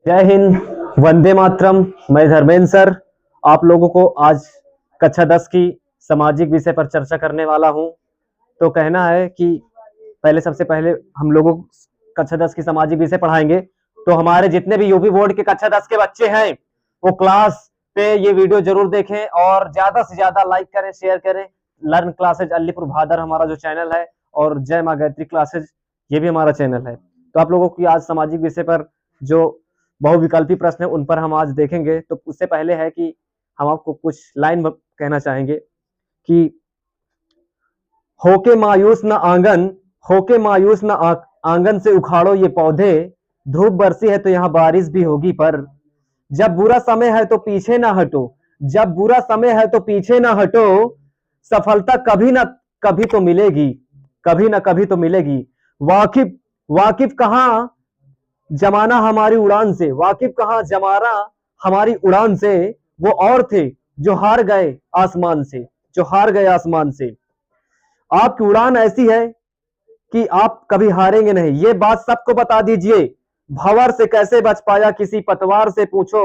जय हिंद, वंदे मातरम। मैं धर्मेंद्र सर आप लोगों को आज कक्षा 10 की सामाजिक विषय पर चर्चा करने वाला हूं। तो कहना है कि सबसे पहले हम लोगों को कक्षा 10 की सामाजिक विषय पढ़ाएंगे। तो हमारे जितने भी यूपी बोर्ड के कक्षा 10 के बच्चे हैं वो क्लास पे ये वीडियो जरूर देखें और ज्यादा से ज्यादा लाइक करें, शेयर करें। लर्न क्लासेज अलीपुर भादर हमारा जो चैनल है और जय माँ गायत्री क्लासेज ये भी हमारा चैनल है। तो आप लोगों की आज सामाजिक विषय पर जो बहुविकल्पी प्रश्न है उन पर हम आज देखेंगे। तो उससे पहले है कि हम आपको कुछ लाइन कहना चाहेंगे कि होके मायूस न आंगन, होके मायूस न आंगन से उखाड़ो ये पौधे, धूप बरसी है तो यहाँ बारिश भी होगी, पर जब बुरा समय है तो पीछे ना हटो, जब बुरा समय है तो पीछे ना हटो, सफलता कभी ना कभी तो मिलेगी, कभी ना कभी तो मिलेगी। वाकिफ वाकिफ कहाँ जमाना हमारी उड़ान से, वाकिफ कहाँ जमाना हमारी उड़ान से, वो और थे जो हार गए आसमान से, जो हार गए आसमान से। आपकी उड़ान ऐसी है कि आप कभी हारेंगे नहीं, ये बात सबको बता दीजिए। भंवर से कैसे बच पाया किसी पतवार से पूछो,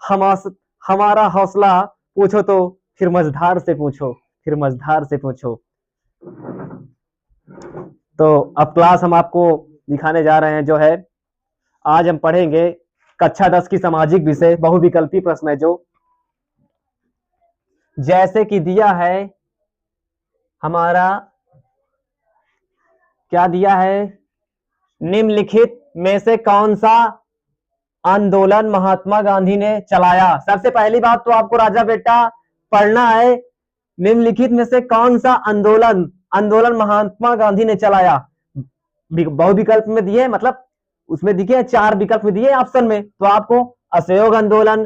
हमारा हौसला पूछो तो फिर मझधार से पूछो, फिर मझधार से पूछो। तो अब क्लास हम आपको दिखाने जा रहे हैं जो है आज हम पढ़ेंगे कक्षा 10 की सामाजिक विषय बहुविकल्पी प्रश्न है जो जैसे कि दिया है हमारा, क्या दिया है, निम्नलिखित में से कौन सा आंदोलन महात्मा गांधी ने चलाया। सबसे पहली बात तो आपको राजा बेटा पढ़ना है, निम्नलिखित में से कौन सा आंदोलन आंदोलन महात्मा गांधी ने चलाया। बहुविकल्प में दिए, मतलब उसमें दिखे 4 विकल्प में दिए ऑप्शन में, तो आपको असहयोग आंदोलन,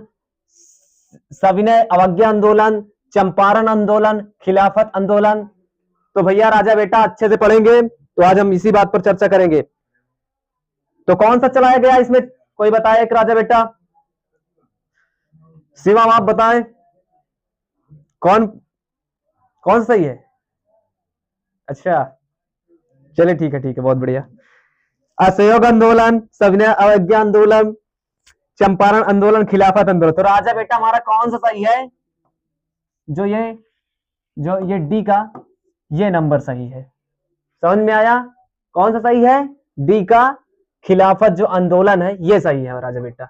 सविनय अवज्ञा आंदोलन, चंपारण आंदोलन, खिलाफत आंदोलन। तो भैया राजा बेटा अच्छे से पढ़ेंगे तो आज हम इसी बात पर चर्चा करेंगे। तो कौन सा चलाया गया इसमें, कोई बताए एक राजा बेटा? शिवम आप बताएं कौन कौन सही है? अच्छा चलिए ठीक है, ठीक है, बहुत बढ़िया। असहयोग आंदोलन, सविनय अवज्ञा आंदोलन, चंपारण आंदोलन, खिलाफत आंदोलन। तो राजा बेटा हमारा कौन सा सही है? जो ये डी का ये नंबर सही है। समझ में आया? कौन सा सही है? डी का खिलाफत जो आंदोलन है ये सही है राजा बेटा।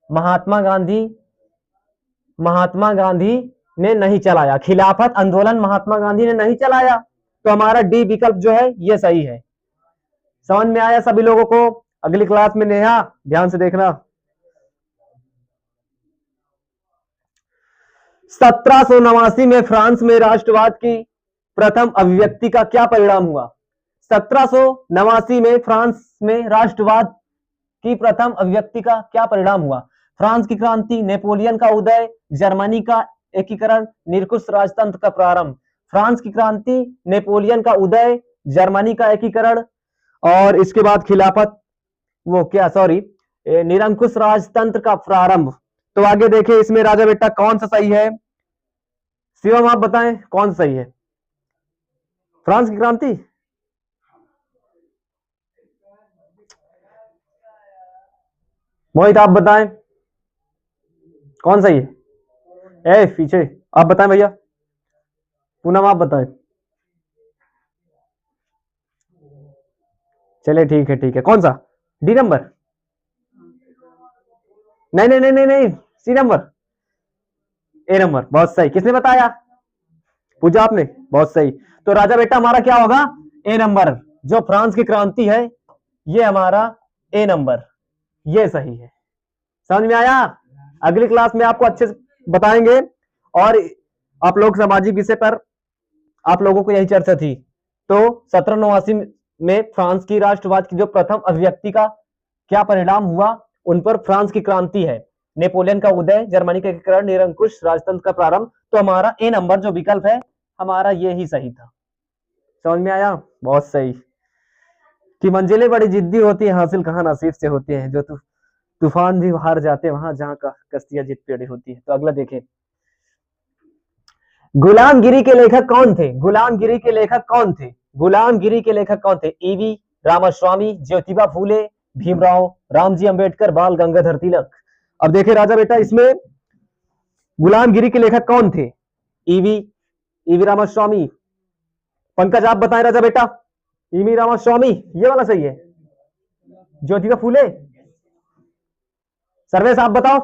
महात्मा गांधी ने नहीं चलाया खिलाफत आंदोलन, महात्मा गांधी ने नहीं चलाया, तो हमारा डी विकल्प जो है ये सही है। समझ में आया सभी लोगों को? अगली क्लास में नेहा ध्यान से देखना। 1789 में फ्रांस में राष्ट्रवाद की प्रथम अभिव्यक्ति का क्या परिणाम हुआ? 1789 में फ्रांस में राष्ट्रवाद की प्रथम अभिव्यक्ति का क्या परिणाम हुआ? फ्रांस की क्रांति, नेपोलियन का उदय, जर्मनी का एकीकरण, निरंकुश राजतंत्र का प्रारंभ। फ्रांस की क्रांति, नेपोलियन का उदय, जर्मनी का एकीकरण और इसके बाद खिलाफत, वो क्या सॉरी निरंकुश राजतंत्र का प्रारंभ। तो आगे देखें इसमें राजा बेटा कौन सा सही है? शिवम आप बताएं कौन सा सही है? फ्रांस की क्रांति? मोहित आप बताएं कौन सही है? ए पीछे आप बताएं भैया, पूनम आप बताएं। चलिए ठीक है, ठीक है, कौन सा? D number? नहीं नहीं नहीं नहीं नहीं, सी नंबर, ए नंबर। बहुत सही, किसने बताया? पूजा आपने, बहुत सही। तो राजा बेटा हमारा क्या होगा? ए नंबर। जो फ्रांस की क्रांति है ये हमारा ए नंबर, ये सही है। समझ में आया? अगली क्लास में आपको अच्छे से बताएंगे। और आप लोग सामाजिक विषय पर आप लोगों को यही चर्चा थी। तो 1789 में फ्रांस की राष्ट्रवाद की जो प्रथम अभिव्यक्ति का क्या परिणाम हुआ, उन पर फ्रांस की क्रांति है, नेपोलियन का उदय, जर्मनी का एकीकरण, निरंकुश राजतंत्र का प्रारंभ। तो हमारा ए नंबर जो विकल्प है हमारा ये ही सही था। समझ में आया? बहुत सही। कि मंजिलें बड़ी जिद्दी होती है, हासिल कहाँ नसीब से होती है, जो तूफान भी हार जाते हैं वहां जहां का कश्तियां जिद पे अड़ी होती है। तो अगला देखें, गुलामगिरी के लेखक कौन थे? गुलामगिरी के लेखक कौन थे? गुलामगिरी के लेखक कौन थे? ईवी रामास्वामी, ज्योतिबा फूले, भीमराव, रामजी अंबेडकर, बाल गंगाधर तिलक। अब देखिए राजा बेटा, इसमें गुलामगिरी के लेखक कौन थे? ईवी रामास्वामी। पंकज आप बताएं राजा बेटा। ईवी रामास्वामी, ये वाला सही है। ज्योतिबा फूले। सर्वेश आप बताओ।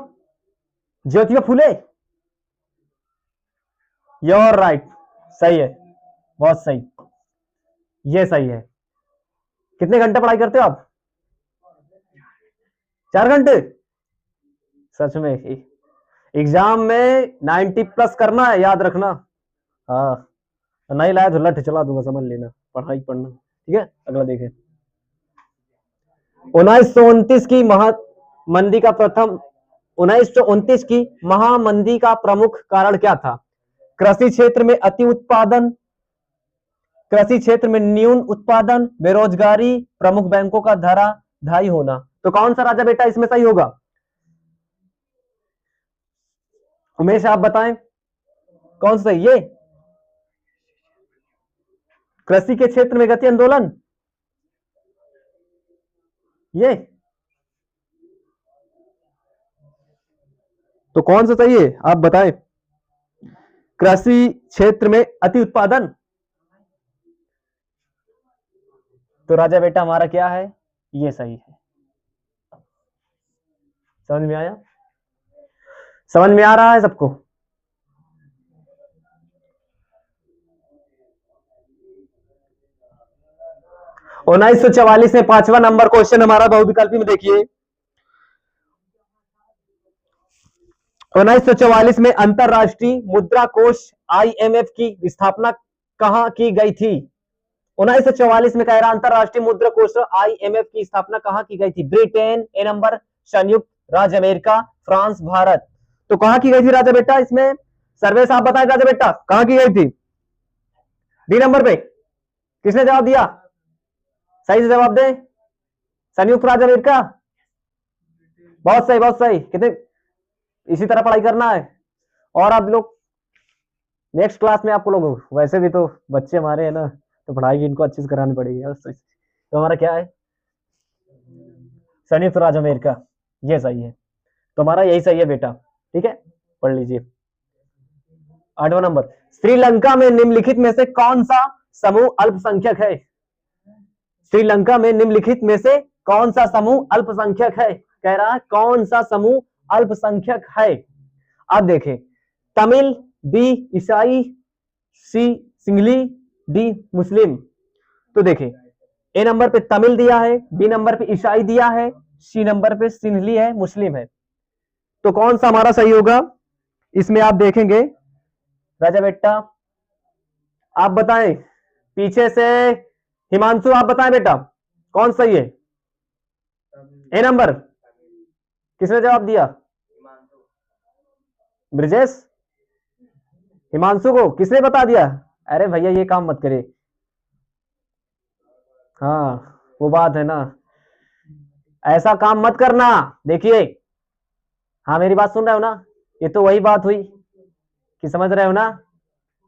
ज्योतिबा फूले, योर राइट, सही है, बहुत सही, ये सही है। कितने घंटे पढ़ाई करते हो आप? 4 घंटे? सच में एग्जाम में 90 प्लस करना है, याद रखना। हाँ, नहीं लाया तो लठ चला दूंगा, समझ लेना। पढ़ाई पढ़ना, ठीक है। अगला देखें। 1929 की महामंदी का प्रथम 1929 की महामंदी का प्रमुख कारण क्या था? कृषि क्षेत्र में अति उत्पादन, कृषि क्षेत्र में न्यून उत्पादन, बेरोजगारी, प्रमुख बैंकों का धराधाई होना। तो कौन सा राजा बेटा इसमें सही होगा? उमेश आप बताएं, कौन सा? ये कृषि के क्षेत्र में गति आंदोलन, ये तो कौन सा सही है आप बताएं? कृषि क्षेत्र में अति उत्पादन, तो राजा बेटा हमारा क्या है? ये सही है। समझ में आया? समझ में आ रहा है सबको? और 1944 में 5वां नंबर क्वेश्चन हमारा बहुविकल्पी में देखिए। 1944 में अंतरराष्ट्रीय मुद्रा कोष IMF की स्थापना कहां की गई थी? 1944 में कह रहा अंतरराष्ट्रीय मुद्रा कोष IMF की स्थापना कहां की गई थी? ब्रिटेन, ए नंबर संयुक्त राज्य अमेरिका, फ्रांस, भारत। तो कहां की गई थी राजा बेटा इसमें? सर्वेश आप बताएं राजा बेटा, कहां की गई थी? डी नंबर पे किसने जवाब दिया? सही से जवाब दे। संयुक्त राज्य अमेरिका, बहुत सही, बहुत सही। कितने इसी तरह पढ़ाई करना है। और आप लोग नेक्स्ट क्लास में आपको लोग, वैसे भी तो बच्चे हमारे हैं ना, तो पढ़ाई भी इनको अच्छी से करानी पड़ेगी। तो हमारा क्या है? संयुक्त राज्य अमेरिका, ये सही है। तो हमारा यही सही है बेटा, ठीक है, पढ़ लीजिए। 8वां नंबर, श्रीलंका में निम्नलिखित में से कौन सा समूह अल्पसंख्यक है? श्रीलंका में निम्नलिखित में से कौन सा समूह अल्पसंख्यक है? कह रहा है कौन सा समूह अल्पसंख्यक है? अब देखें, तमिल, बी ईसाई, सी सिंगली, डी मुस्लिम। तो देखें, ए नंबर पे तमिल दिया है, बी नंबर पे ईसाई दिया है, सी नंबर पे सिंहली है, मुस्लिम है। तो कौन सा हमारा सही होगा इसमें? आप देखेंगे राजा बेटा, आप बताएं पीछे से। हिमांशु आप बताएं बेटा, कौन सही है? ए नंबर किसने जवाब दिया? ब्रिजेश, हिमांशु को किसने बता दिया? अरे भैया ये काम मत करे। हाँ वो बात है ना, ऐसा काम मत करना। देखिए, हाँ मेरी बात सुन रहे हो ना? ये तो वही बात हुई कि समझ रहे हो ना?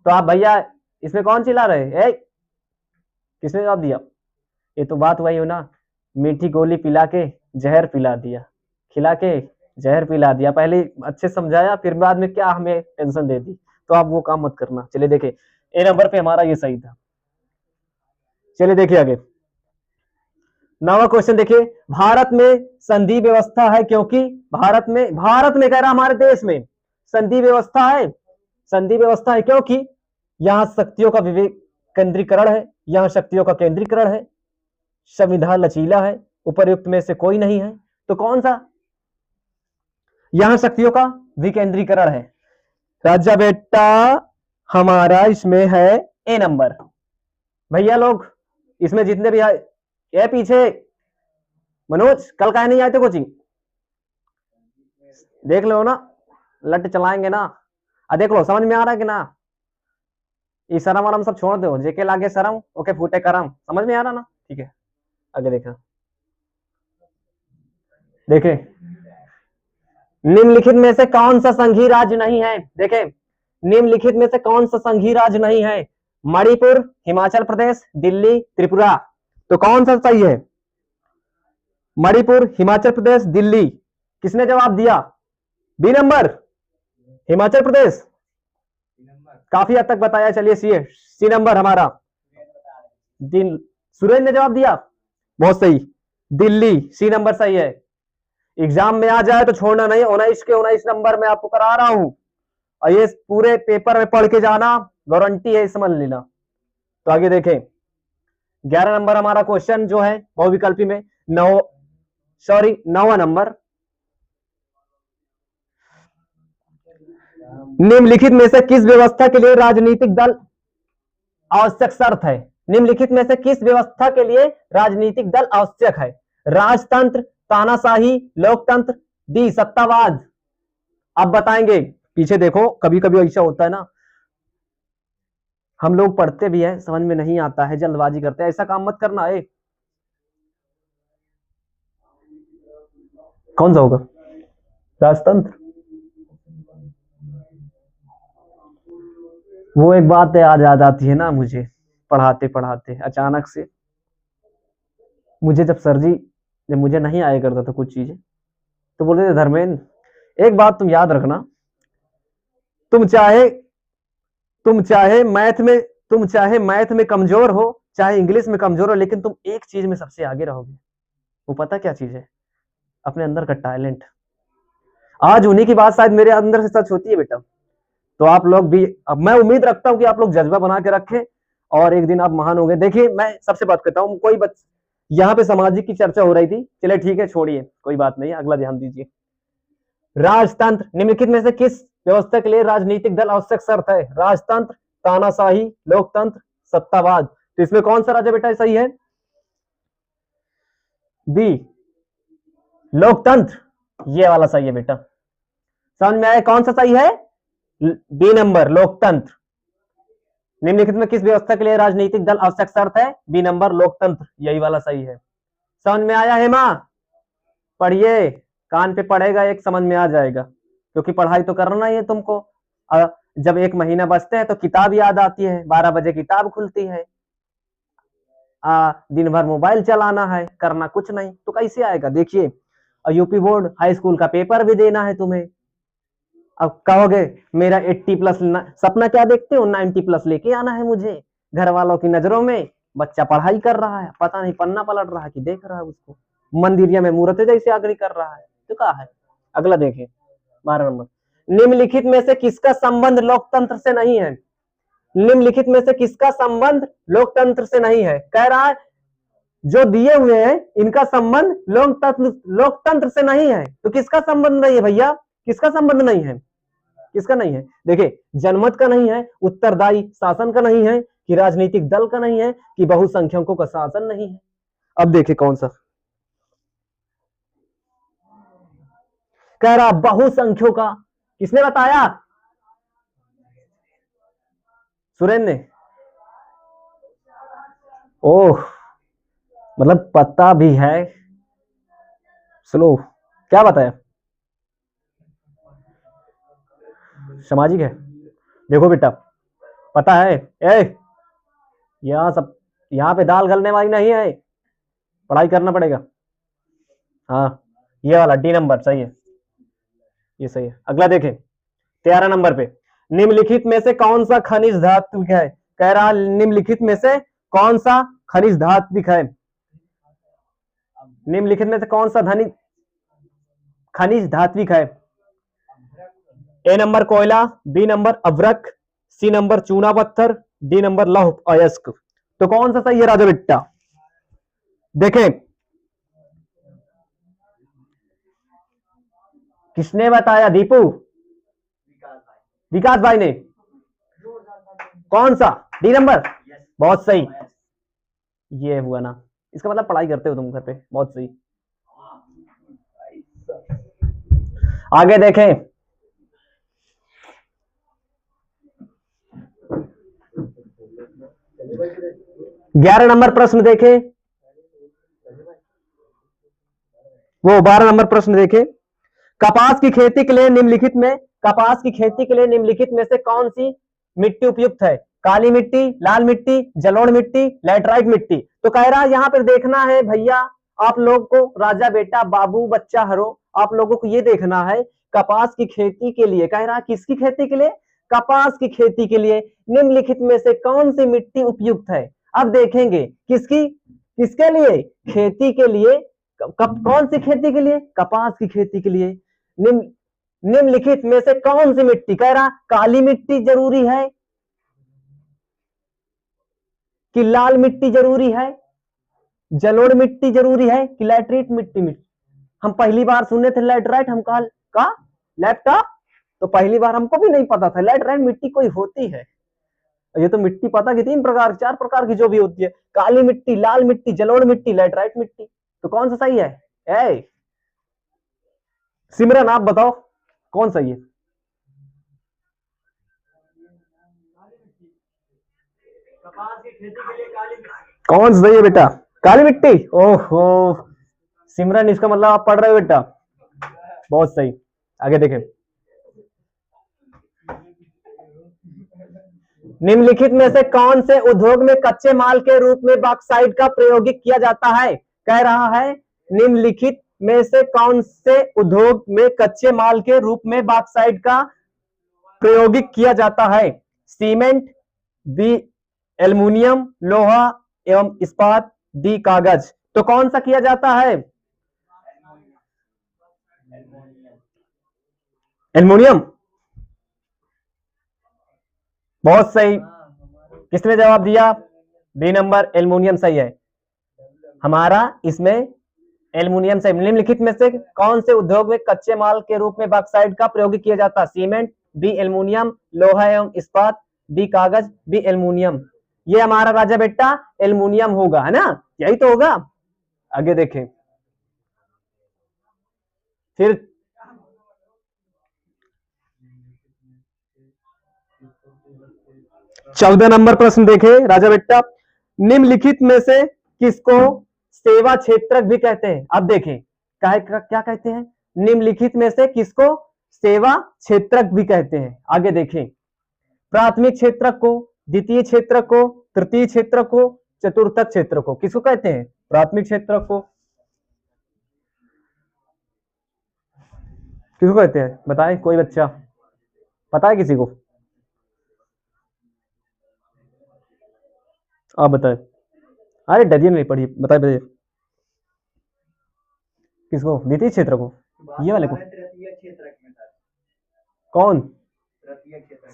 तो आप भैया इसमें कौन चिल्ला रहे? किसने जवाब दिया? ये तो बात वही हो ना, मीठी गोली पिला के जहर पिला दिया, खिला के जहर पिला दिया। पहले अच्छे समझाया, फिर बाद में क्या हमें टेंशन दे दी। तो आप वो काम मत करना। चलिए देखे, ए नंबर पे हमारा ये सही था। चलिए देखिए आगे, 9वां क्वेश्चन देखिए। भारत में संधि व्यवस्था है क्योंकि भारत में कह रहा हमारे देश में संधि व्यवस्था है। संधि व्यवस्था है क्योंकि यहां शक्तियों का विवेक केंद्रीकरण है, यहां शक्तियों का केंद्रीकरण है, संविधान लचीला है, उपर्युक्त में से कोई नहीं है। तो कौन सा? यहां शक्तियों का विकेंद्रीकरण है। राजा बेटा हमारा इसमें है ए नंबर। भैया लोग इसमें जितने भी ये पीछे, मनोज कल काहे नहीं आए थे कोचिंग? देख लो ना, लट चलाएंगे ना। देख लो समझ में आ रहा है कि ना? ये शरम वरम सब छोड़ दो, जेके लागे शरम, ओके फूटे करम। समझ में आ रहा ना? ठीक है, आगे देखा। देखे, निम्नलिखित में से कौन सा संघीय राज्य नहीं है? देखें, निम्नलिखित में से कौन सा संघीय राज्य नहीं है? मणिपुर, हिमाचल प्रदेश, दिल्ली, त्रिपुरा। तो कौन सा सही है? मणिपुर, हिमाचल प्रदेश, दिल्ली। किसने जवाब दिया? B number Himachal Pradesh. काफी हद तक बताया। चलिए सी नंबर हमारा दिन सुरेंद्र ने जवाब दिया, बहुत सही, दिल्ली। सी नंबर सही है। एग्जाम में आ जाए तो छोड़ना नहीं, 19 के 19 नंबर में आपको करा रहा हूं और ये पूरे पेपर में पढ़ के जाना, गारंटी है, समझ लेना। तो आगे देखें, 11 नंबर हमारा क्वेश्चन जो है बहुविकल्पी में, 9वां नंबर, निम्नलिखित में से किस व्यवस्था के लिए राजनीतिक दल आवश्यक शर्त है? निम्नलिखित में से किस व्यवस्था के लिए राजनीतिक दल आवश्यक है? राजतंत्र, तानाशाही, लोकतंत्र, डी सत्तावाद। आप बताएंगे। पीछे देखो, कभी कभी ऐसा होता है ना, हम लोग पढ़ते भी है, समझ में नहीं आता है, जल्दबाजी करते हैं, ऐसा काम मत करना है। कौन सा होगा? राजतंत्र। वो एक बात याद आती है ना मुझे, पढ़ाते पढ़ाते अचानक से मुझे, जब मुझे नहीं आया करता था कुछ चीजें, तो बोले थे धर्मेंद्र एक बात तुम याद रखना, तुम चाहे मैथ में कमजोर हो, चाहे इंग्लिश में कमजोर हो, लेकिन तुम एक चीज में सबसे आगे रहोगे। वो पता क्या चीज है? अपने अंदर का टैलेंट। आज उन्हीं की बात शायद मेरे अंदर से सच होती है बेटा। तो आप लोग भी, अब मैं उम्मीद रखता हूं कि आप लोग जज्बा बना के रखें और एक दिन आप महान होंगे। देखिए, मैं सबसे बात करता हूं, कोई यहाँ पे सामाजिक की चर्चा हो रही थी, चलिए ठीक है, छोड़िए, कोई बात नहीं, अगला ध्यान दीजिए। राजतंत्र, निम्नलिखित में से किस व्यवस्था के लिए राजनीतिक दल आवश्यक शर्त है? राजतंत्र, तानाशाही, लोकतंत्र, सत्तावाद। तो इसमें कौन सा राजा बेटा सही है? बी लोकतंत्र, ये वाला सही है बेटा। समझ में आया कौन सा सही है? बी नंबर लोकतंत्र। निम्नलिखित में किस व्यवस्था के लिए राजनीतिक दल आवश्यक शर्त है? बी नंबर लोकतंत्र, यही वाला सही है। समझ में आया हेमा? पढ़िए, कान पे पढ़ेगा एक, समझ में आ जाएगा, क्योंकि पढ़ाई तो करना ही है तुमको। जब एक महीना बचते हैं तो किताब याद आती है, 12 बजे किताब खुलती है, दिन भर मोबाइल चलाना है, करना कुछ नहीं, तो कैसे आएगा? देखिए, यूपी बोर्ड हाई स्कूल का पेपर भी देना है तुम्हें। अब कहोगे मेरा 80+ सपना क्या देखते हो? 90+ लेके आना है मुझे। घर वालों की नजरों में बच्चा पढ़ाई कर रहा है, पता नहीं पन्ना पलट रहा है कि देख रहा है उसको, मंदिरिया में मूर्ति जैसे अग्नि कर रहा है, तो क्या है? अगला देखें, 12 नंबर, निम्नलिखित में से किसका संबंध लोकतंत्र से नहीं है? निम्नलिखित में से किसका संबंध लोकतंत्र से नहीं है? कह रहा है जो दिए हुए हैं इनका संबंध लोकतंत्र से नहीं है। तो किसका संबंध नहीं है भैया? किसका संबंध नहीं है? किसका नहीं है? देखिए, जनमत का नहीं है, उत्तरदायी शासन का नहीं है, कि राजनीतिक दल का नहीं है, कि बहुसंख्यकों का शासन नहीं है। अब देखिए कौन सा कह रहा, बहुसंख्यों का। किसने बताया? सुरेंद्र ने। ओह, मतलब पता भी है। स्लो, क्या बताया? सामाजिक है। देखो बेटा, पता है, यहाँ पे दाल गलने वाली नहीं है, पढ़ाई करना पड़ेगा। हाँ, ये वाला डी नंबर सही है, ये सही है। अगला देखें, 13 नंबर पे, निम्नलिखित में से कौन सा खनिज धात्विक है? कह रहा निम्नलिखित में से कौन सा खनिज धात्विक है? निम्नलिखित में से कौन सा खनिज धात्विक है? ए नंबर कोयला, बी नंबर अभ्रक, सी नंबर चूना पत्थर, डी नंबर लौह अयस्क। तो कौन सा सही है राजा बेटा? देखें, किसने बताया? दीपू, विकास भाई ने। कौन सा? डी नंबर, बहुत सही। ये हुआ ना, इसका मतलब पढ़ाई करते हो तुम घर पे, बहुत सही। आगे देखें, ग्यारह नंबर प्रश्न देखें, वो 12 नंबर प्रश्न देखें। कपास की खेती के लिए निम्नलिखित में से कौन सी मिट्टी उपयुक्त है? काली मिट्टी, लाल मिट्टी, जलोढ़ मिट्टी, लैटराइट मिट्टी। तो कह रहा है यहां पर देखना है भैया, आप लोग को राजा बेटा बाबू बच्चा हरो, आप लोगों को ये देखना है कपास की खेती के लिए, कह रहा किसकी खेती के लिए, कपास की खेती के लिए निम्नलिखित में से कौन सी मिट्टी उपयुक्त है। अब देखेंगे किसकी, किसके लिए, खेती के लिए, कौन सी खेती के लिए, कपास की खेती के लिए। निम्नलिखित में से कौन सी मिट्टी, कह रहा काली मिट्टी जरूरी है कि लाल मिट्टी जरूरी है, जलोढ़ मिट्टी जरूरी है कि लैटराइट मिट्टी। हम पहली बार सुने थे लैटराइट, हम कहा लैपटॉप, तो पहली बार हमको भी नहीं पता था लैटराइट मिट्टी कोई होती है। ये तो मिट्टी पता कि 3 प्रकार 4 प्रकार की जो भी होती है, काली मिट्टी, लाल मिट्टी, जलोढ़ मिट्टी, लैटराइट मिट्टी। तो कौन सा सही है? सिमरन आप बताओ कौन सही है? कौन सही है बेटा? काली मिट्टी। ओहो सिमरन, इसका मतलब आप पढ़ रहे हो बेटा, बहुत सही। आगे देखें, निम्नलिखित में से कौन से उद्योग में कच्चे माल के रूप में बॉक्साइट का प्रयोग किया जाता है, कह रहा है निम्नलिखित में से कौन से उद्योग में कच्चे माल के रूप में बॉक्साइट का प्रयोग किया जाता है। सीमेंट, बी एल्युमिनियम, लोहा एवं इस्पात, डी कागज। तो कौन सा किया जाता है? एल्युमिनियम। बहुत सही, किसने जवाब दिया? बी नंबर, एल्युमिनियम सही है हमारा, इसमें एल्युमिनियम सही। निम्नलिखित में से कौन से उद्योग में कच्चे माल के रूप में बॉक्साइट का प्रयोग किया जाता है? सीमेंट, बी एल्युमिनियम, लोहा एवं इस्पात, डी कागज, बी एल्युमिनियम। ये हमारा राजा बेटा एल्युमिनियम होगा, है ना, यही तो होगा। आगे देखें, फिर 14 नंबर प्रश्न देखें राजा बेटा, निम्नलिखित में से किसको सेवा क्षेत्रक भी कहते हैं? अब देखें क्या कहते हैं, निम्नलिखित में से किसको सेवा क्षेत्रक भी कहते हैं। आगे देखें, प्राथमिक क्षेत्रक को, द्वितीय क्षेत्रक को, तृतीय क्षेत्रक को, चतुर्थक क्षेत्रक को। किसको कहते हैं? प्राथमिक क्षेत्रक को। किसको कहते हैं बताएं, कोई बच्चा पता है किसी को? आप बताएं। अरे डरिए नहीं, पढ़िए, बताइए। किसको? द्वितीय क्षेत्र को, ये वाले को? कौन?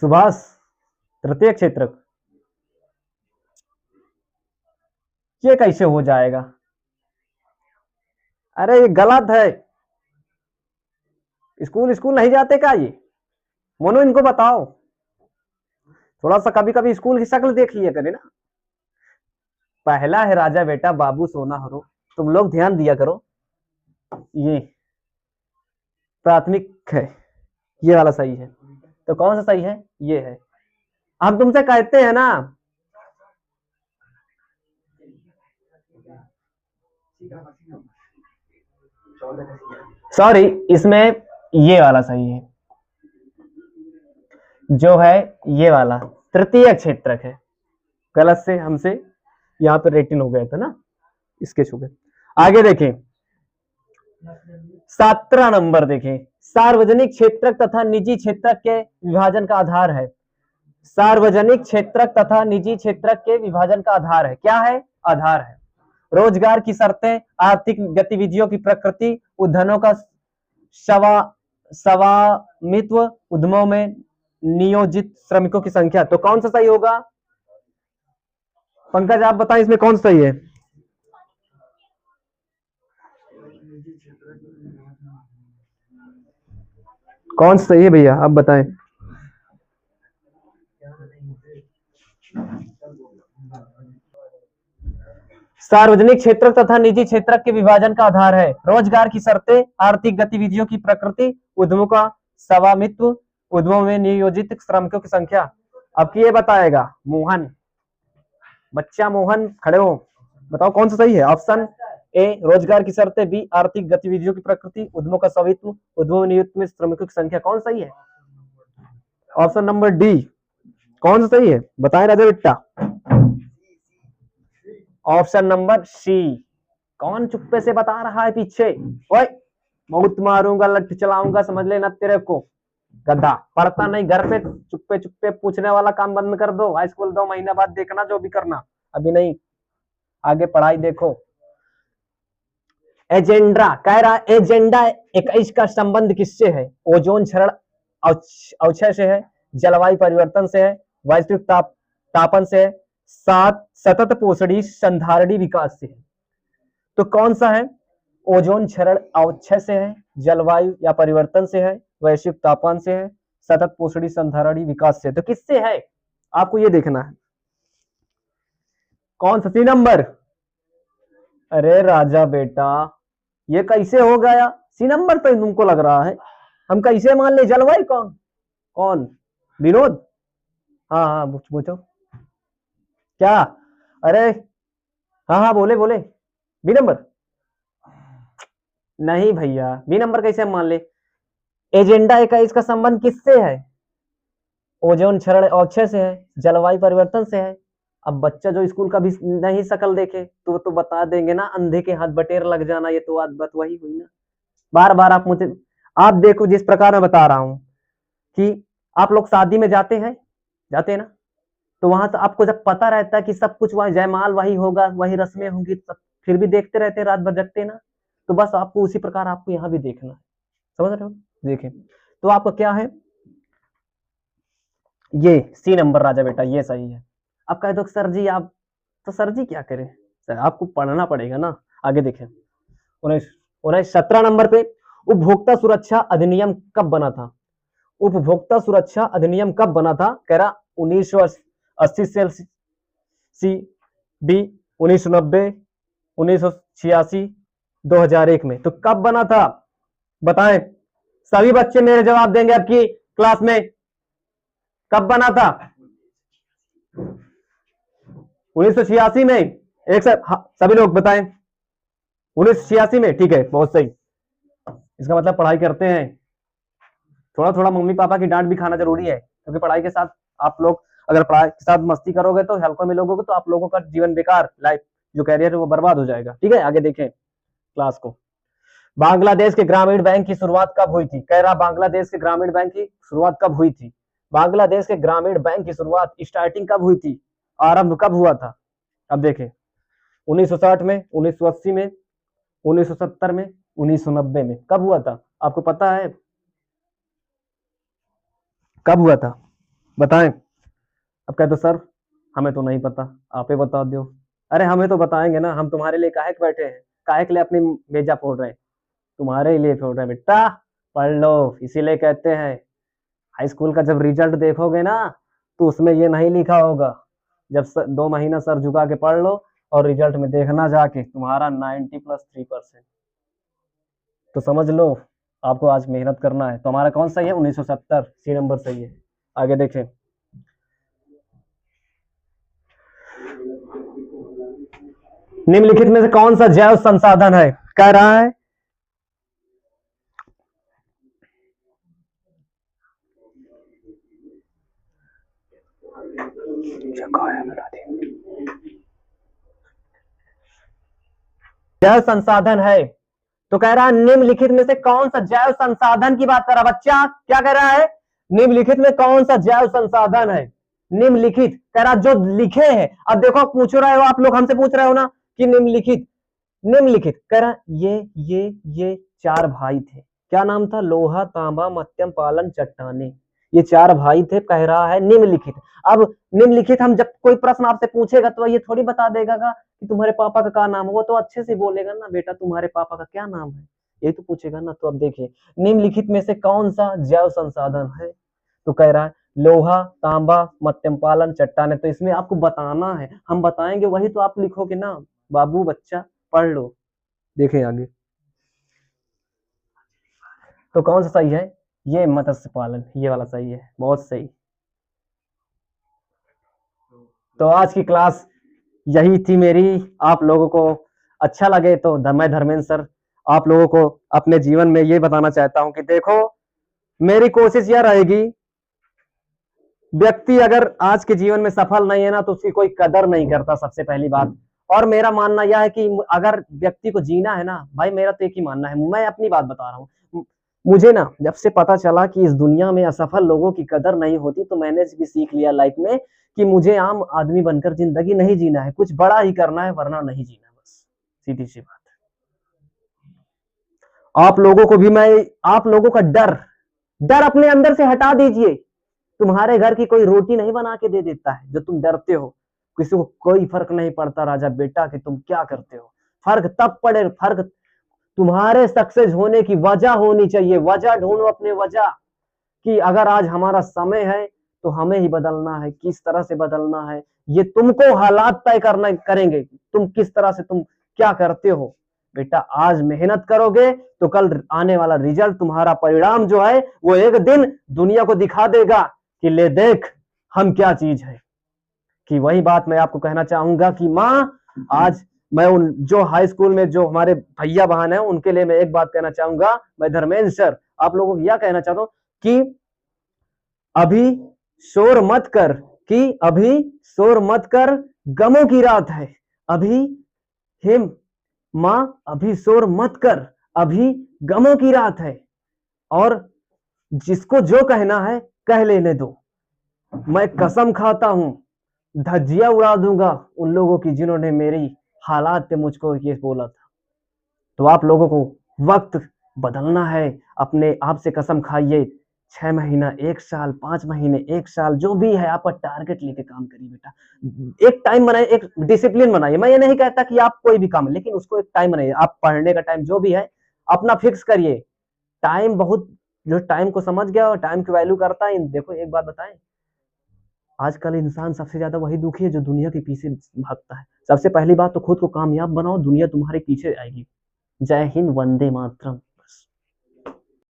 सुभाष, तृतीय क्षेत्रक। ये कैसे हो जाएगा? अरे ये गलत है, स्कूल नहीं जाते क्या ये? मोनू इनको बताओ, थोड़ा सा कभी कभी स्कूल की शक्ल देख लिया करे ना। पहला है राजा बेटा बाबू सोना हरो, तुम लोग ध्यान दिया करो। ये प्राथमिक है, ये वाला सही है। तो कौन सा सही है? ये है। हम तुमसे कहते हैं ना, सॉरी, इसमें ये वाला सही है, जो है ये वाला तृतीय क्षेत्रक है। गलत से हमसे यहाँ पे रेटिंग हो गया था ना, इसके छुके। आगे देखें, 17 नंबर देखें, सार्वजनिक क्षेत्रक तथा निजी क्षेत्रक के विभाजन का आधार है। सार्वजनिक क्षेत्रक तथा निजी क्षेत्रक के विभाजन का आधार है, क्या है? आधार है रोजगार की शर्तें, आर्थिक गतिविधियों की प्रकृति, उद्यानों का स्वामित्व, उद्यमों में नियोजित श्रमिकों की संख्या। तो कौन सा सही होगा? पंकज आप बताएं, इसमें कौन सही है? कौन सही है भैया, आप बताएं। सार्वजनिक क्षेत्र तथा निजी क्षेत्र के विभाजन का आधार है रोजगार की शर्तें, आर्थिक गतिविधियों की प्रकृति, उद्यमों का स्वामित्व, उद्यमों में नियोजित श्रमिकों की संख्या। अब ये बताएगा मोहन, बच्चा मोहन खड़े हो, बताओ कौन सा सही है? ऑप्शन ए रोजगार की शर्तें, बी आर्थिक गतिविधियों की प्रकृति, उद्यमों का स्वामित्व, उद्यमों में नियुक्त में श्रमिकों की संख्या। कौन सही है? Option number D. कौन सा सही है बताएं राजा बेटा? ऑप्शन नंबर सी, कौन चुप्पे से बता रहा है पीछे? ओए बहुत मारूंगा, लठ चलाऊंगा, समझ लेना तेरे को। गधा पढ़ता नहीं घर पे, चुप्पे चुप्पे पूछने वाला काम बंद कर दो। हाई स्कूल 2 महीने बाद देखना जो भी करना, अभी नहीं, आगे पढ़ाई देखो। एजेंडा कह रहा, एजेंडा 21 का संबंध किससे है? ओजोन क्षरण अवक्षय से है, जलवायु परिवर्तन से है, वैश्विक तापन से है, सतत पोषणी संधारणी विकास से है। तो कौन सा है? ओजोन क्षरण अवक्षय से है, जलवायु या परिवर्तन से है, वैश्विक तापमान से है, सतत पोषणी संधारणी विकास से। तो किससे है आपको ये देखना है। कौन सा? C number. अरे राजा बेटा ये कैसे हो गया? सी नंबर तो तुमको लग रहा है, हम कैसे मान ले? जलवायु कौन कौन? विनोद? हाँ हाँ पूछो क्या? अरे हाँ हाँ बोले बोले। B number? नहीं भैया, बी नंबर कैसे हम मान ले? एजेंडा 21 का संबंध किससे है? ओजोन क्षरण अवक्षय से है, जलवायु परिवर्तन से है। अब बच्चा जो स्कूल का भी नहीं शकल देखे तो बता देंगे ना, अंधे के हाथ बटेर लग जाना, ये तो बात वही हुई ना। बार बार आप मुझे, आप देखो जिस प्रकार मैं बता रहा हूं कि आप लोग शादी में जाते हैं ना, तो वहां से आपको जब पता रहता है कि सब कुछ वही जयमाल वही होगा, वही रस्में होंगी, सब फिर भी देखते रहते हैं, रात भर जगते ना। तो बस आपको उसी प्रकार आपको यहाँ भी देखना है, समझ रहे हो? देखें तो आपका क्या है, ये सी नंबर राजा बेटा, ये सही है। अब कह दो सर जी आप, तो सर जी क्या करें, सर आपको पढ़ना पड़ेगा ना। आगे देखें 17 नंबर पे, उपभोक्ता सुरक्षा अधिनियम कब बना था? उपभोक्ता सुरक्षा अधिनियम कब बना था? कह रहा 1980 से बी, 1990, 1986, 2001 में। तो कब बना था बताएं? सभी बच्चे मेरे जवाब देंगे आपकी क्लास में। कब बना था? 1986 में। एक साथ सभी लोग बताएं। 1986 में, ठीक है, बहुत सही। इसका मतलब पढ़ाई करते हैं। थोड़ा थोड़ा मम्मी पापा की डांट भी खाना जरूरी है, क्योंकि पढ़ाई के साथ आप लोग अगर पढ़ाई के साथ मस्ती करोगे तो हल्कों में लोगोगे तो आप लोगों का जीवन बेकार, लाइफ जो कैरियर है वो बर्बाद हो जाएगा। ठीक है, आगे देखें क्लास को। बांग्लादेश के ग्रामीण बैंक की शुरुआत कब हुई थी? कह रहा बांग्लादेश के ग्रामीण बैंक की शुरुआत कब हुई थी? बांग्लादेश के ग्रामीण बैंक की शुरुआत, स्टार्टिंग कब हुई थी? आरंभ कब हुआ था? अब देखें 1960 में, 1980 में, 1970 में, 1990 में। कब हुआ था आपको पता है? कब हुआ था बताएं। अब कह दो सर हमें तो नहीं पता, आप ही बता दो। अरे हमें तो बताएंगे ना, हम तुम्हारे लिए काहे बैठे हैं, काहे के लिए अपनी मेजा फोड़ रहे हैं? तुम्हारे लिए फोड़ रहे हैं बेटा, पढ़ लो। इसीलिए कहते हैं हाई स्कूल का जब रिजल्ट देखोगे ना, तो उसमें ये नहीं लिखा होगा, जब 2 महीना सर झुका के पढ़ लो और रिजल्ट में देखना जाके तुम्हारा 90+3%, तो समझ लो आपको आज मेहनत करना है। तो हमारा कौन सही है? 1970, सी नंबर सही है। आगे देखें निम्नलिखित में से कौन सा जैव संसाधन है? कह रहा है जैव संसाधन है, तो कह रहा है निम्नलिखित में से कौन सा जैव संसाधन की बात कर रहा बच्चा? क्या कह रहा है? निम्नलिखित में कौन सा जैव संसाधन है? निम्नलिखित कह रहा जो लिखे हैं। अब देखो पूछ रहे हो आप लोग, हमसे पूछ रहे हो ना कि निम्नलिखित, निम्नलिखित कह रहा ये 4 भाई थे। क्या नाम था? लोहा, तांबा, मध्यम पालन, चट्टाने। ये 4 भाई थे, कह रहा है निम्नलिखित। अब निम्नलिखित हम जब कोई प्रश्न आपसे पूछेगा तो ये थोड़ी बता देगा कि तुम्हारे पापा का क्या नाम है, वो तो अच्छे से बोलेगा ना, बेटा तुम्हारे पापा का क्या नाम है, ये तो पूछेगा ना। तो अब देखिए निम्नलिखित में से कौन सा जैव संसाधन है? तो कह रहा है लोहा, तांबा, मध्यम पालन, चट्टाने। तो इसमें आपको बताना है, हम बताएंगे वही तो आप लिखोगे ना बाबू, बच्चा पढ़ लो। देखें आगे तो कौन सा सही है? ये मत्स्य पालन, ये वाला सही है, बहुत सही। तो आज की क्लास यही थी मेरी। आप लोगों को अच्छा लगे तो मैं धर्मेंद्र सर आप लोगों को अपने जीवन में ये बताना चाहता हूं कि देखो मेरी कोशिश यह रहेगी, व्यक्ति अगर आज के जीवन में सफल नहीं है ना तो उसकी कोई कदर नहीं करता, सबसे पहली बात। और मेरा मानना यह है कि अगर व्यक्ति को जीना है ना भाई, मेरा तो एक ही मानना है, मैं अपनी बात बता रहा हूँ। मुझे ना जब से पता चला कि इस दुनिया में असफल लोगों की कदर नहीं होती, तो मैंने भी सीख लिया लाइफ में कि मुझे आम आदमी बनकर जिंदगी नहीं जीना है, कुछ बड़ा ही करना है, वरना नहीं जीना। बस सीधी सी बात है। आप लोगों को भी मैं, आप लोगों का डर अपने अंदर से हटा दीजिए। तुम्हारे घर की कोई रोटी नहीं बना के दे देता है जो तुम डरते हो। किसी को कोई फर्क नहीं पड़ता राजा बेटा कि तुम क्या करते हो। फर्क तब पड़े, फर्क तुम्हारे सक्सेस होने की वजह होनी चाहिए। वजह ढूंढो अपने वजह कि अगर आज हमारा समय है तो हमें ही बदलना है। किस तरह से बदलना है ये तुमको हालात तय करना करेंगे। तुम किस तरह से, तुम क्या करते हो बेटा। आज मेहनत करोगे तो कल आने वाला रिजल्ट, तुम्हारा परिणाम जो है वो एक दिन दुनिया को दिखा देगा कि ले देख हम क्या चीज है। कि वही बात मैं आपको कहना चाहूंगा कि माँ, आज मैं उन जो हाई स्कूल में जो हमारे भैया बहन है उनके लिए मैं एक बात कहना चाहूंगा। मैं धर्मेंद्र सर आप लोगों को यह कहना चाहता हूं कि अभी शोर मत कर, कि अभी शोर मत कर, गमों की रात है अभी। हिम माँ अभी शोर मत कर, अभी गमों की रात है। और जिसको जो कहना है कह लेने दो। मैं कसम खाता हूं धज्जियां उड़ा दूंगा उन लोगों की जिन्होंने मेरी हालात पे मुझको ये बोला था। तो आप लोगों को वक्त बदलना है। अपने आप से कसम खाइए, 6 महीना, 1 साल, 5 महीने, 1 साल, जो भी है आपका टारगेट लेके काम करिए बेटा। एक टाइम बनाइए, एक डिसिप्लिन बनाइए। मैं ये नहीं कहता कि आप कोई भी काम, लेकिन उसको एक टाइम बनाइए। आप पढ़ने का टाइम जो भी है अपना फिक्स करिए। टाइम बहुत, जो टाइम को समझ गया और टाइम की वैल्यू करता है। देखो एक बात बताएं, आजकल इंसान सबसे ज्यादा वही दुखी है जो दुनिया के पीछे भागता है। सबसे पहली बात तो खुद को कामयाब बनाओ, दुनिया तुम्हारे पीछे आएगी। जय हिंद, वंदे मातरम।